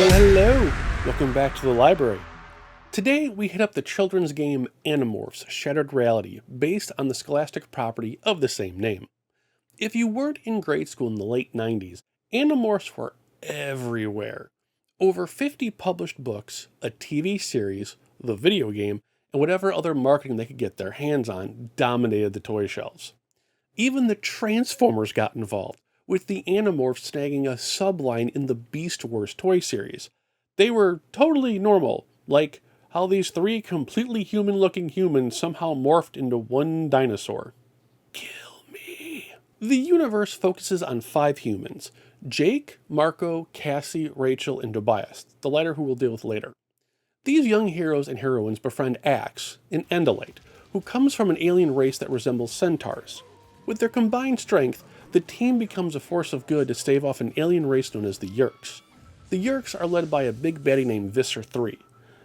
Well, hello! Welcome back to the library. Today, we hit up the children's game Animorphs Shattered Reality, based on the scholastic property of the same name. If you weren't in grade school in the late 90s, Animorphs were everywhere. Over 50 published books, a TV series, the video game, and whatever other marketing they could get their hands on dominated the toy shelves. Even the Transformers got involved, with the Animorphs snagging a subline in the Beast Wars toy series. They were totally normal, like how these three completely human-looking humans somehow morphed into one dinosaur. Kill me. The universe focuses on 5 humans: Jake, Marco, Cassie, Rachel, and Tobias, the latter who we'll deal with later. These young heroes and heroines befriend Axe, an Endolite, who comes from an alien race that resembles centaurs. With their combined strength, the team becomes a force of good to stave off an alien race known as the Yeerks. The Yeerks are led by a big baddie named Visser 3.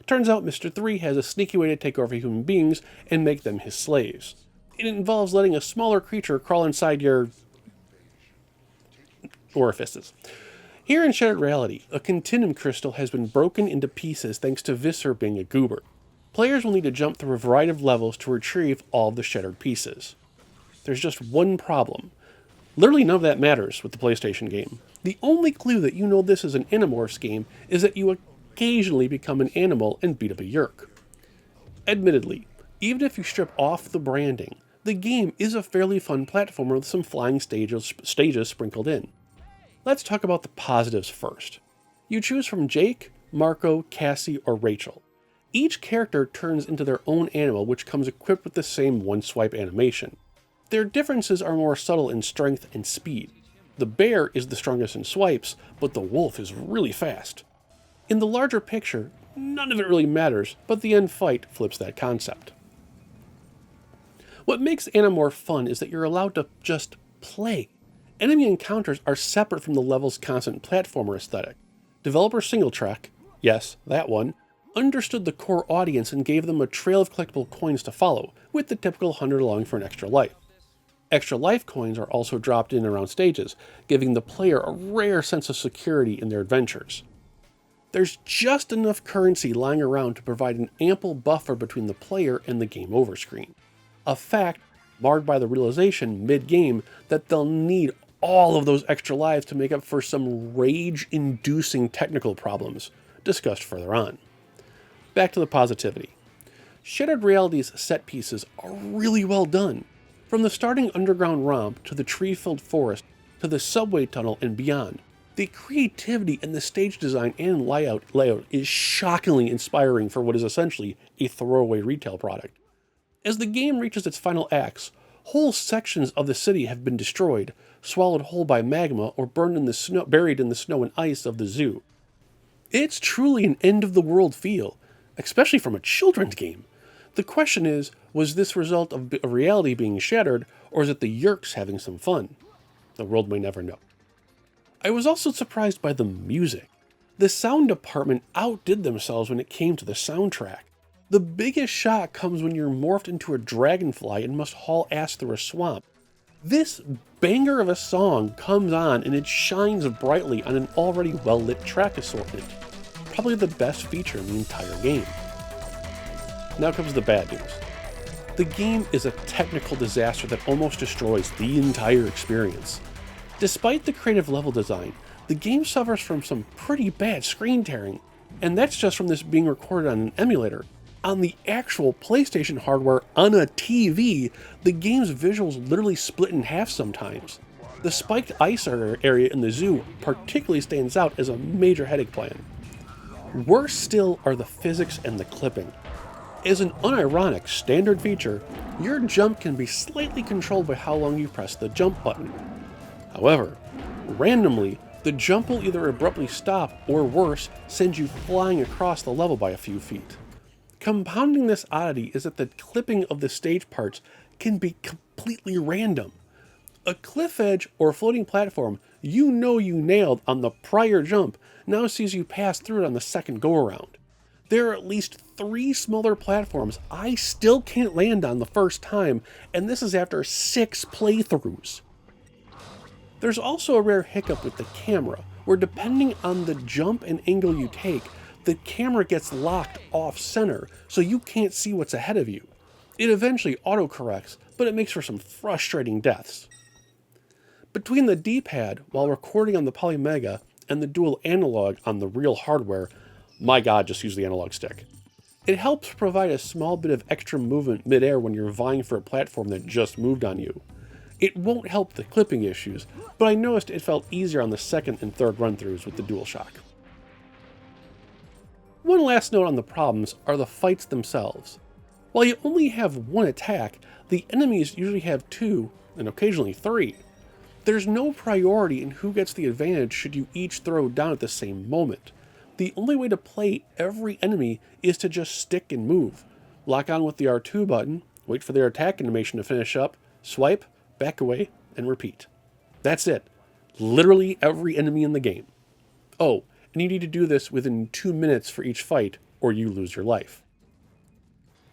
Turns out Mr. 3 has a sneaky way to take over human beings and make them his slaves. It involves letting a smaller creature crawl inside your orifices. Here in Shattered Reality, a continuum crystal has been broken into pieces thanks to Visser being a goober. Players will need to jump through a variety of levels to retrieve all of the shattered pieces. There's just one problem. Literally none of that matters with the PlayStation game. The only clue that you know this is an Animorphs game is that you occasionally become an animal and beat up a Yeerk. Admittedly, even if you strip off the branding, the game is a fairly fun platformer with some flying stages sprinkled in. Let's talk about the positives first. You choose from Jake, Marco, Cassie, or Rachel. Each character turns into their own animal, which comes equipped with the same one-swipe animation. Their differences are more subtle in strength and speed. The bear is the strongest in swipes, but the wolf is really fast. In the larger picture, none of it really matters, but the end fight flips that concept. What makes Animorph fun is that you're allowed to just play. Enemy encounters are separate from the level's constant platformer aesthetic. Developer Singletrack, yes, that one, understood the core audience and gave them a trail of collectible coins to follow, with the typical 100 along for an extra life. Extra life coins are also dropped in around stages, giving the player a rare sense of security in their adventures. There's just enough currency lying around to provide an ample buffer between the player and the game over screen. A fact marred by the realization mid-game that they'll need all of those extra lives to make up for some rage-inducing technical problems, discussed further on. Back to the positivity. Shattered Reality's set pieces are really well done. From the starting underground romp, to the tree-filled forest, to the subway tunnel and beyond, the creativity in the stage design and layout is shockingly inspiring for what is essentially a throwaway retail product. As the game reaches its final acts, whole sections of the city have been destroyed, swallowed whole by magma, or buried in the snow and ice of the zoo. It's truly an end-of-the-world feel, especially from a children's game. The question is, was this a result of reality being shattered, or is it the Yeerks having some fun? The world may never know. I was also surprised by the music. The sound department outdid themselves when it came to the soundtrack. The biggest shock comes when you're morphed into a dragonfly and must haul ass through a swamp. This banger of a song comes on and it shines brightly on an already well-lit track assortment. Probably the best feature in the entire game. Now comes the bad news. The game is a technical disaster that almost destroys the entire experience. Despite the creative level design, the game suffers from some pretty bad screen tearing, and that's just from this being recorded on an emulator. On the actual PlayStation hardware on a TV, the game's visuals literally split in half sometimes. The spiked ice area in the zoo particularly stands out as a major headache plan. Worse still are the physics and the clipping. As an unironic standard feature, your jump can be slightly controlled by how long you press the jump button. However, randomly, the jump will either abruptly stop or worse, send you flying across the level by a few feet. Compounding this oddity is that the clipping of the stage parts can be completely random. A cliff edge or floating platform you know you nailed on the prior jump now sees you pass through it on the second go-around. There are at least 3 smaller platforms I still can't land on the first time, and this is after 6 playthroughs. There's also a rare hiccup with the camera, where depending on the jump and angle you take, the camera gets locked off center, so you can't see what's ahead of you. It eventually autocorrects, but it makes for some frustrating deaths. Between the D-pad while recording on the Polymega and the dual analog on the real hardware, my god, just use the analog stick. It helps provide a small bit of extra movement midair when you're vying for a platform that just moved on you. It won't help the clipping issues, but I noticed it felt easier on the second and third run-throughs with the DualShock. One last note on the problems are the fights themselves. While you only have one attack, the enemies usually have two, and occasionally three. There's no priority in who gets the advantage should you each throw down at the same moment. The only way to play every enemy is to just stick and move. Lock on with the R2 button, wait for their attack animation to finish up, swipe, back away, and repeat. That's it. Literally every enemy in the game. Oh, and you need to do this within 2 minutes for each fight, or you lose your life.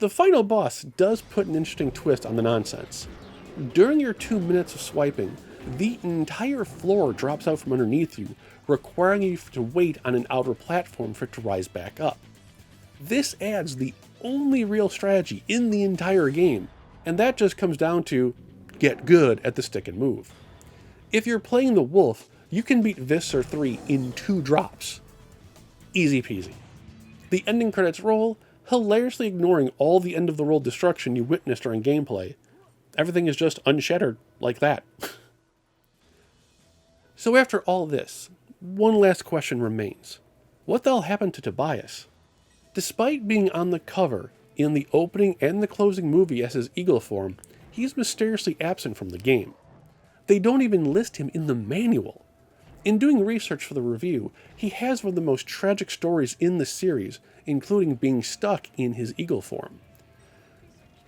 The final boss does put an interesting twist on the nonsense. During your 2 minutes of swiping, the entire floor drops out from underneath you, requiring you to wait on an outer platform for it to rise back up. This adds the only real strategy in the entire game, and that just comes down to get good at the stick and move. If you're playing the wolf, you can beat Visser 3 in 2 drops. Easy peasy. The ending credits roll, hilariously ignoring all the end of the world destruction you witnessed during gameplay. Everything is just unshattered, like that. So after all this, one last question remains. What the hell happened to Tobias? Despite being on the cover, in the opening and the closing movie as his eagle form, he's mysteriously absent from the game. They don't even list him in the manual. In doing research for the review, he has one of the most tragic stories in the series, including being stuck in his eagle form.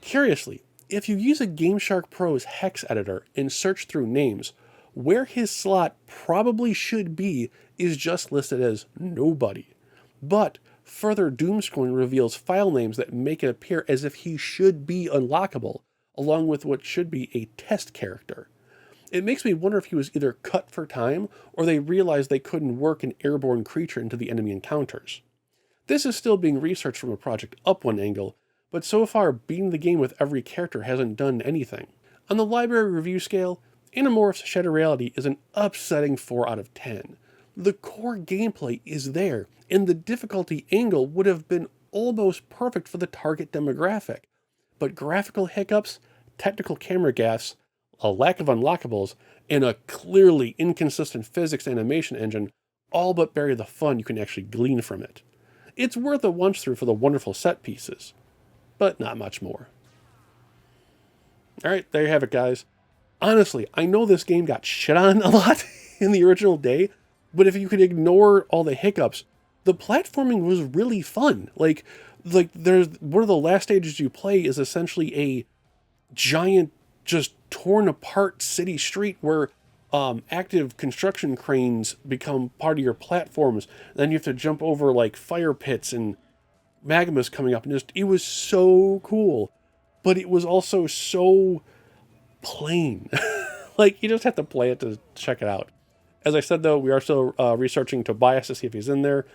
Curiously, if you use a GameShark Pro's hex editor and search through names, where his slot probably should be is just listed as nobody. But further doomscrolling reveals file names that make it appear as if he should be unlockable, along with what should be a test character. It makes me wonder if he was either cut for time, or they realized they couldn't work an airborne creature into the enemy encounters. This is still being researched from a Project Up one angle, but so far beating the game with every character hasn't done anything. On the library review scale, Animorphs Shattered Reality is an upsetting 4 out of 10. The core gameplay is there, and the difficulty angle would have been almost perfect for the target demographic. But graphical hiccups, technical camera gaffes, a lack of unlockables, and a clearly inconsistent physics animation engine all but bury the fun you can actually glean from it. It's worth a once through for the wonderful set pieces, but not much more. Alright, there you have it, guys. Honestly, I know this game got shit on a lot in the original day, but if you could ignore all the hiccups, the platforming was really fun. Like there's one of the last stages you play is essentially a giant, just torn apart city street where active construction cranes become part of your platforms. Then you have to jump over like fire pits and magma's coming up, and it was so cool, but it was also so plain. Like, you just have to play it to check it out. As I said, though, we are still researching Tobias to see if he's in there,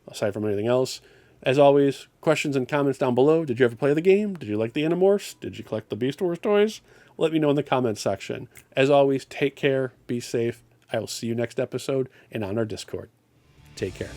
aside from anything else. As always, questions and comments down below. Did you ever play the game? Did you like the Animorphs? Did you collect the Beast Wars toys? Let me know in the comments section. As always, take care, be safe. I will see you next episode and on our Discord. Take care.